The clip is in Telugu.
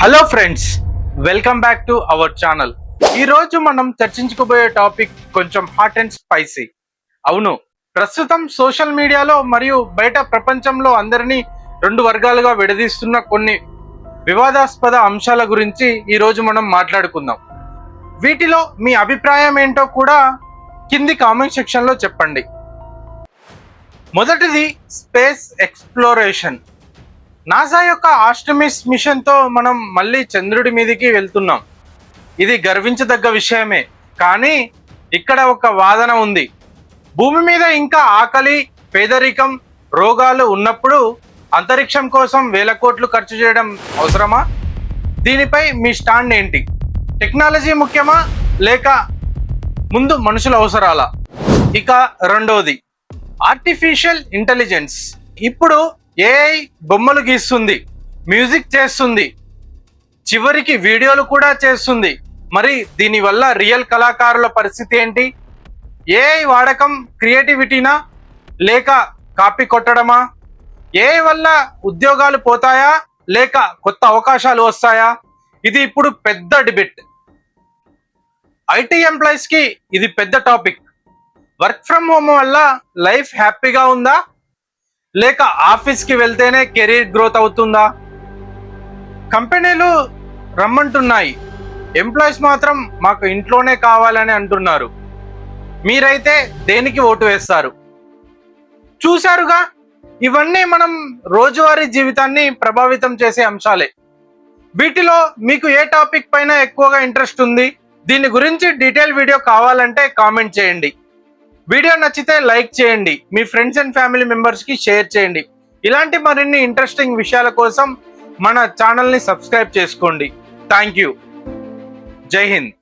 Hello friends, welcome back to our channel. ఈరోజు మనం చర్చించుకోబోయే టాపిక్ కొంచెం హాట్ అండ్ స్పైసీ. అవును, ప్రస్తుతం సోషల్ మీడియాలో మరియు బయట ప్రపంచంలో అందరినీ రెండు వర్గాలుగా విడదీస్తున్న కొన్ని వివాదాస్పద అంశాల గురించి ఈరోజు మనం మాట్లాడుకుందాం. వీటిలో మీ అభిప్రాయం ఏంటో కూడా కింది కామెంట్ సెక్షన్లో చెప్పండి. మొదటిది స్పేస్ ఎక్స్ప్లోరేషన్. నాసా యొక్క ఆర్టెమిస్ మిషన్తో మనం మళ్ళీ చంద్రుడి మీదకి వెళ్తున్నాం. ఇది గర్వించదగ్గ విషయమే, కానీ ఇక్కడ ఒక వాదన ఉంది. భూమి మీద ఇంకా ఆకలి, పేదరికం, రోగాలు ఉన్నప్పుడు అంతరిక్షం కోసం వేల కోట్లు ఖర్చు చేయడం అవసరమా? దీనిపై మీ స్టాండ్ ఏంటి? టెక్నాలజీ ముఖ్యమా లేక ముందు మనుషుల అవసరాలా? ఇక రెండోది ఆర్టిఫిషియల్ ఇంటెలిజెన్స్. ఇప్పుడు ఏఐ బొమ్మలు గీస్తుంది, మ్యూజిక్ చేస్తుంది, చివరికి వీడియోలు కూడా చేస్తుంది. మరి దీనివల్ల రియల్ కళాకారుల పరిస్థితి ఏంటి? ఏఐ వాడకం క్రియేటివిటీనా లేక కాపీ కొట్టడమా? ఏఐ వల్ల ఉద్యోగాలు పోతాయా లేక కొత్త అవకాశాలు వస్తాయా? ఇది ఇప్పుడు పెద్ద డిబేట్. ఐటీ ఎంప్లాయీస్ కి ఇది పెద్ద టాపిక్. వర్క్ ఫ్రమ్ హోమ్ వల్ల లైఫ్ హ్యాపీగా ఉందా లేక ఆఫీస్కి వెళ్తేనే కెరీర్ గ్రోత్ అవుతుందా? కంపెనీలు రమ్మంటున్నాయి, ఎంప్లాయీస్ మాత్రం మాకు ఇంట్లోనే కావాలని అంటున్నారు. మీరైతే దేనికి ఓటు వేస్తారు? చూశారుగా, ఇవన్నీ మనం రోజువారీ జీవితాన్ని ప్రభావితం చేసే అంశాలే. వీటిలో మీకు ఏ టాపిక్ పైన ఎక్కువగా ఇంట్రెస్ట్ ఉంది? దీని గురించి డీటెయిల్ వీడియో కావాలంటే కామెంట్ చేయండి. వీడియో నచ్చితే లైక్ చేయండి, మీ ఫ్రెండ్స్ అండ్ ఫ్యామిలీ మెంబర్స్కి షేర్ చేయండి. ఇలాంటి మరిన్ని ఇంట్రెస్టింగ్ విషయాల కోసం మన ఛానల్ని సబ్స్క్రైబ్ చేసుకోండి. Thank you. జై హింద్.